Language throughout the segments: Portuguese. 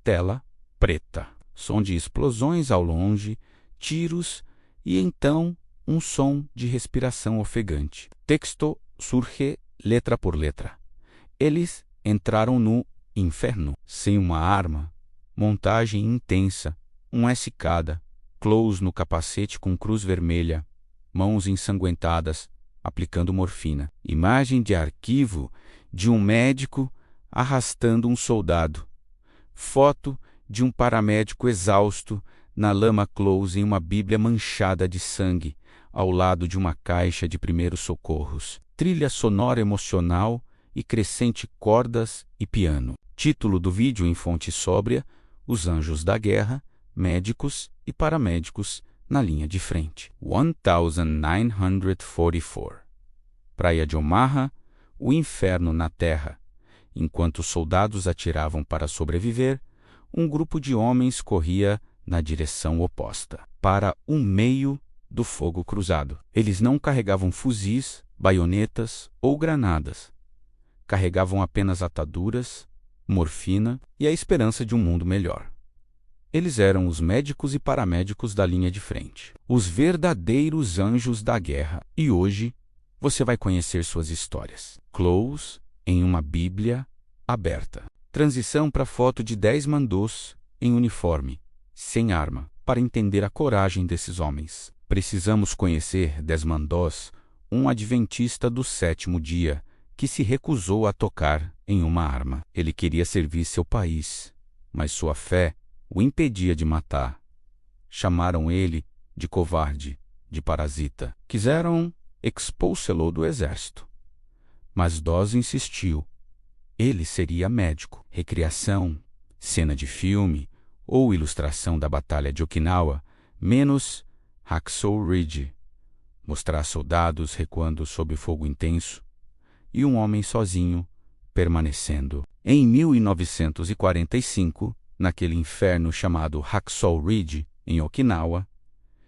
tela preta, som de explosões ao longe, tiros e então um som de respiração ofegante. Texto surge letra por letra. Eles entraram no inferno sem uma arma, montagem intensa, escada, Close no capacete com cruz vermelha, mãos ensanguentadas, aplicando morfina. Imagem de arquivo de um médico arrastando um soldado. Foto de um paramédico exausto na lama Close em uma bíblia manchada de sangue, ao lado de uma caixa de primeiros socorros. Trilha sonora emocional e crescente cordas e piano. Título do vídeo em fonte sóbria: Os Anjos da Guerra, médicos e paramédicos na linha de frente. 1944. Praia de Omaha, o inferno na terra. Enquanto os soldados atiravam para sobreviver, um grupo de homens corria na direção oposta, para o meio do fogo cruzado. Eles não carregavam fuzis, baionetas ou granadas. Carregavam apenas ataduras, morfina e a esperança de um mundo melhor. Eles eram os médicos e paramédicos da linha de frente, os verdadeiros anjos da guerra. E hoje você vai conhecer suas histórias. Close em uma Bíblia aberta. Transição para foto de 10 mandôs em uniforme, sem arma, para entender a coragem desses homens. Precisamos conhecer Desmond Doss, um adventista do sétimo dia, que se recusou a tocar em uma arma. Ele queria servir seu país, mas sua fé o impedia de matar. Chamaram ele de covarde, de parasita. Quiseram expulsá-lo do exército. Mas Doss insistiu. Ele seria médico. Recriação, cena de filme ou ilustração da Batalha de Okinawa, menos Hacksaw Ridge. Mostrar soldados recuando sob fogo intenso e um homem sozinho permanecendo. Em 1945, naquele inferno chamado Hacksaw Ridge, em Okinawa,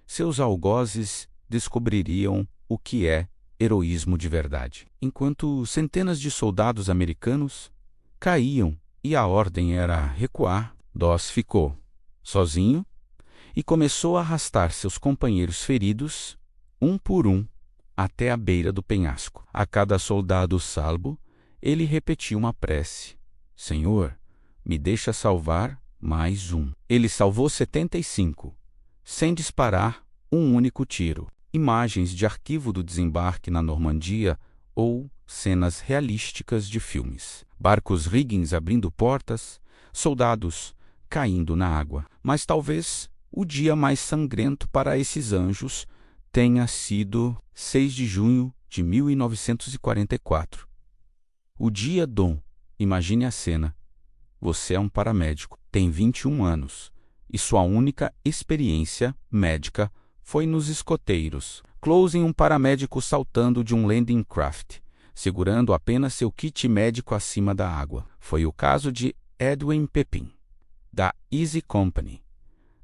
seus algozes descobririam o que é heroísmo de verdade. Enquanto centenas de soldados americanos caíam e a ordem era recuar, Doss ficou sozinho e começou a arrastar seus companheiros feridos, um por um, até a beira do penhasco. A cada soldado salvo, ele repetia uma prece: Senhor, me deixa salvar mais um. Ele salvou 75, sem disparar um único tiro. Imagens de arquivo do desembarque na Normandia ou cenas realísticas de filmes. Barcos riggings abrindo portas, soldados caindo na água. Mas talvez o dia mais sangrento para esses anjos tenha sido 6 de junho de 1944. O dia Dom. Imagine a cena. Você é um paramédico, tem 21 anos e sua única experiência médica foi nos escoteiros. Close em um paramédico saltando de um landing craft, segurando apenas seu kit médico acima da água. Foi o caso de Edwin Pepin, da Easy Company,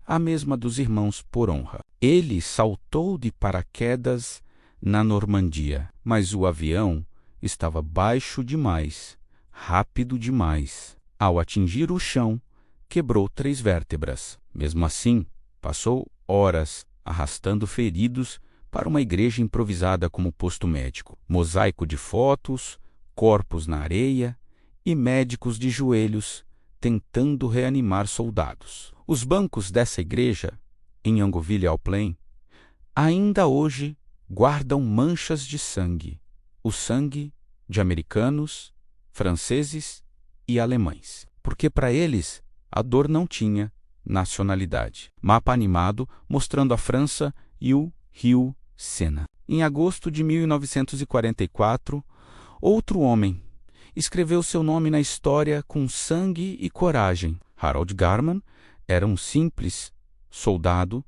a mesma dos irmãos por honra. Ele saltou de paraquedas na Normandia, mas o avião estava baixo demais, rápido demais. Ao atingir o chão, quebrou 3 vértebras. Mesmo assim, passou horas arrastando feridos para uma igreja improvisada como posto médico. Mosaico de fotos, corpos na areia e médicos de joelhos tentando reanimar soldados. Os bancos dessa igreja, em Yonville-Plain, ainda hoje guardam manchas de sangue. O sangue de americanos, franceses e alemães. Porque para eles, a dor não tinha nacionalidade. Mapa animado mostrando a França e o rio Sena. Em agosto de 1944, outro homem escreveu seu nome na história com sangue e coragem. Harold Garman era um simples soldado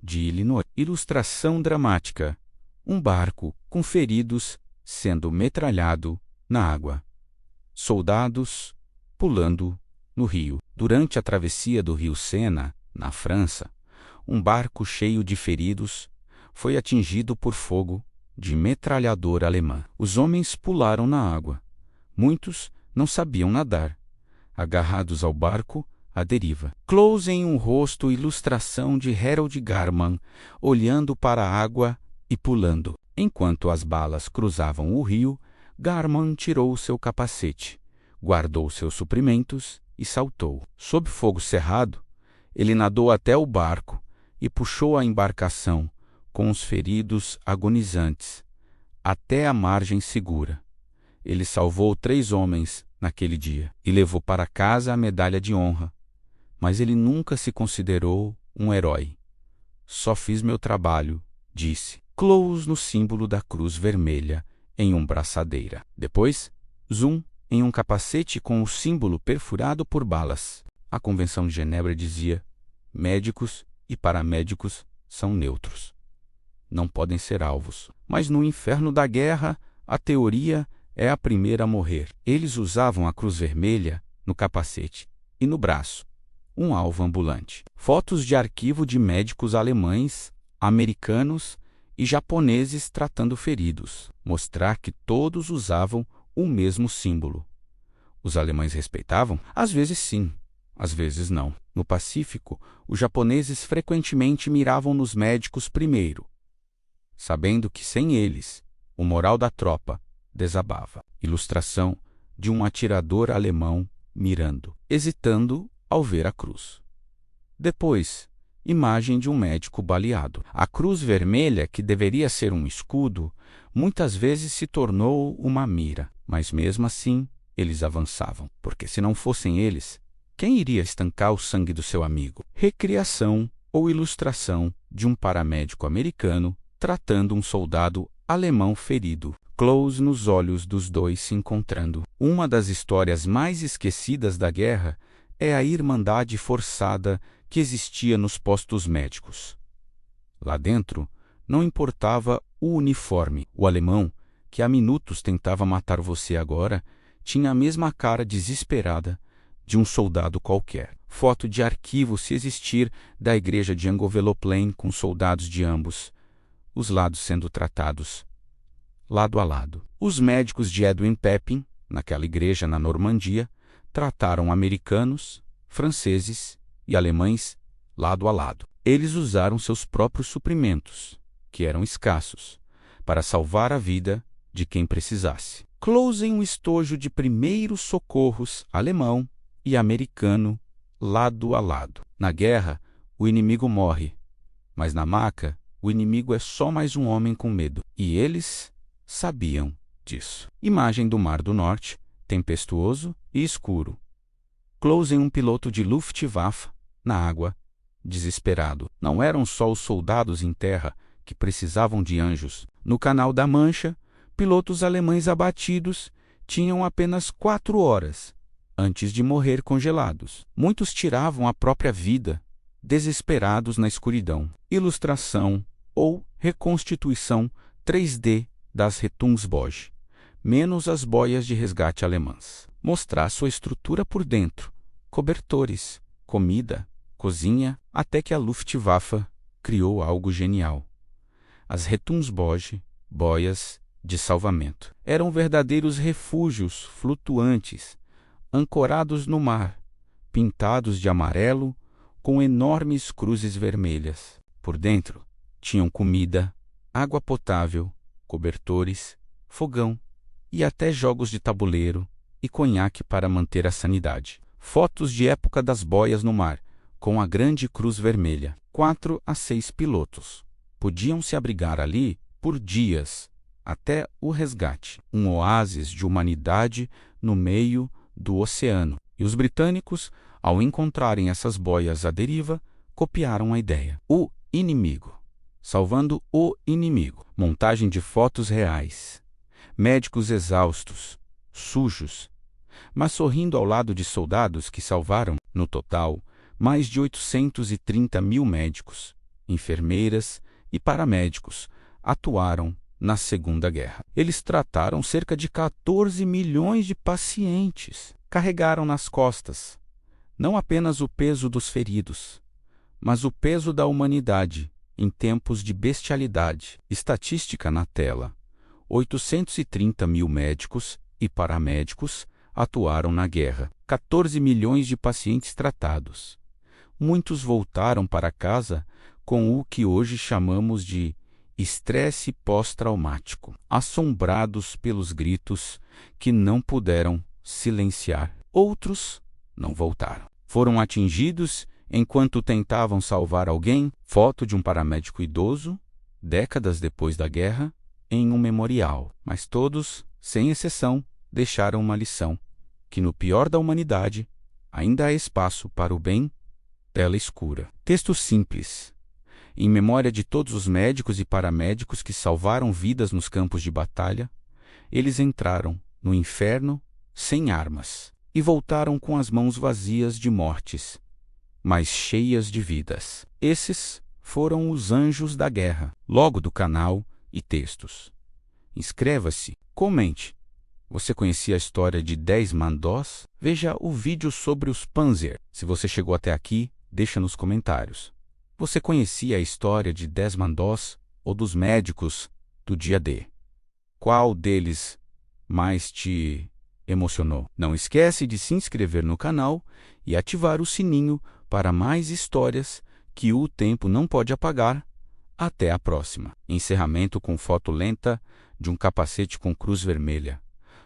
de Illinois. Ilustração dramática: um barco com feridos sendo metralhado na água. Soldados pulando no rio. Durante a travessia do rio Sena, na França, um barco cheio de feridos foi atingido por fogo de metralhadora alemã. Os homens pularam na água. Muitos não sabiam nadar. Agarrados ao barco, à deriva. Close em um rosto ilustração de Harold Garman, olhando para a água e pulando. Enquanto as balas cruzavam o rio, Garman tirou seu capacete, guardou seus suprimentos e saltou. Sob fogo cerrado, ele nadou até o barco e puxou a embarcação, com os feridos agonizantes, até a margem segura. Ele salvou 3 homens naquele dia e levou para casa a medalha de honra. Mas ele nunca se considerou um herói. Só fiz meu trabalho, disse. Close no símbolo da cruz vermelha em uma braçadeira. Depois, zoom em um capacete com o símbolo perfurado por balas. A Convenção de Genebra dizia: médicos e paramédicos são neutros. Não podem ser alvos. Mas no inferno da guerra, a teoria é a primeira a morrer. Eles usavam a cruz vermelha no capacete e no braço, um alvo ambulante. Fotos de arquivo de médicos alemães, americanos e japoneses tratando feridos. Mostrar que todos usavam o mesmo símbolo. Os alemães respeitavam? Às vezes sim, às vezes não. No Pacífico, os japoneses frequentemente miravam nos médicos primeiro, sabendo que sem eles, o moral da tropa desabava. Ilustração de um atirador alemão mirando, hesitando ao ver a cruz. Depois, imagem de um médico baleado. A cruz vermelha, que deveria ser um escudo, muitas vezes se tornou uma mira, mas mesmo assim eles avançavam, porque se não fossem eles, quem iria estancar o sangue do seu amigo? Recriação ou ilustração de um paramédico americano tratando um soldado alemão ferido. Close nos olhos dos dois se encontrando. Uma das histórias mais esquecidas da guerra é a irmandade forçada que existia nos postos médicos. Lá dentro, não importava o uniforme. O alemão, que há minutos tentava matar você agora, tinha a mesma cara desesperada de um soldado qualquer. Foto de arquivo, se existir, da igreja de Angoveloplain com soldados de ambos os lados sendo tratados, lado a lado. Os médicos de Edwin Pepin, naquela igreja na Normandia, trataram americanos, franceses e alemães lado a lado. Eles usaram seus próprios suprimentos, que eram escassos, para salvar a vida de quem precisasse. Close em um estojo de primeiros socorros alemão e americano lado a lado. Na guerra, o inimigo morre, mas na maca, o inimigo é só mais um homem com medo. E eles sabiam disso. Imagem do Mar do Norte, tempestuoso e escuro. Close em um piloto de Luftwaffe na água, desesperado. Não eram só os soldados em terra que precisavam de anjos. No Canal da Mancha, pilotos alemães abatidos tinham apenas 4 horas antes de morrer congelados. Muitos tiravam a própria vida, desesperados na escuridão. Ilustração ou reconstituição 3D das Rettungsboje, menos as boias de resgate alemãs. Mostrar sua estrutura por dentro, cobertores, comida, cozinha, até que a Luftwaffe criou algo genial. As Rettungsboje, boias de salvamento, eram verdadeiros refúgios flutuantes, ancorados no mar, pintados de amarelo, com enormes cruzes vermelhas. Por dentro, tinham comida, água potável, cobertores, fogão e até jogos de tabuleiro e conhaque para manter a sanidade. Fotos de época das boias no mar, com a grande cruz vermelha. 4 a 6 pilotos podiam se abrigar ali por dias, até o resgate. Um oásis de humanidade no meio do oceano. E os britânicos, ao encontrarem essas boias à deriva, copiaram a ideia. O inimigo. Salvando o inimigo. Montagem de fotos reais. Médicos exaustos, sujos, mas sorrindo ao lado de soldados que salvaram, no total, mais de 830 mil médicos, enfermeiras e paramédicos atuaram na Segunda Guerra. Eles trataram cerca de 14 milhões de pacientes. Carregaram nas costas não apenas o peso dos feridos, mas o peso da humanidade em tempos de bestialidade. Estatística na tela: 830 mil médicos e paramédicos atuaram na guerra. 14 milhões de pacientes tratados. Muitos voltaram para casa com o que hoje chamamos de estresse pós-traumático, assombrados pelos gritos que não puderam silenciar. Outros não voltaram. Foram atingidos enquanto tentavam salvar alguém. Foto de um paramédico idoso, décadas depois da guerra, em um memorial. Mas todos, sem exceção, deixaram uma lição: que no pior da humanidade ainda há espaço para o bem. Tela escura. Texto simples. Em memória de todos os médicos e paramédicos que salvaram vidas nos campos de batalha, eles entraram no inferno sem armas e voltaram com as mãos vazias de mortes, mas cheias de vidas. Esses foram os anjos da guerra. Logo do canal e textos. Inscreva-se, comente. Você conhecia a história de 10 mandós? Veja o vídeo sobre os Panzer. Se você chegou até aqui, deixa nos comentários. Você conhecia a história de 10 mandós ou dos médicos do dia D? Qual deles mais te emocionou? Não esquece de se inscrever no canal e ativar o sininho para mais histórias que o tempo não pode apagar. Até a próxima. Encerramento com foto lenta de um capacete com cruz vermelha,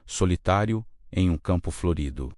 solitário em um campo florido.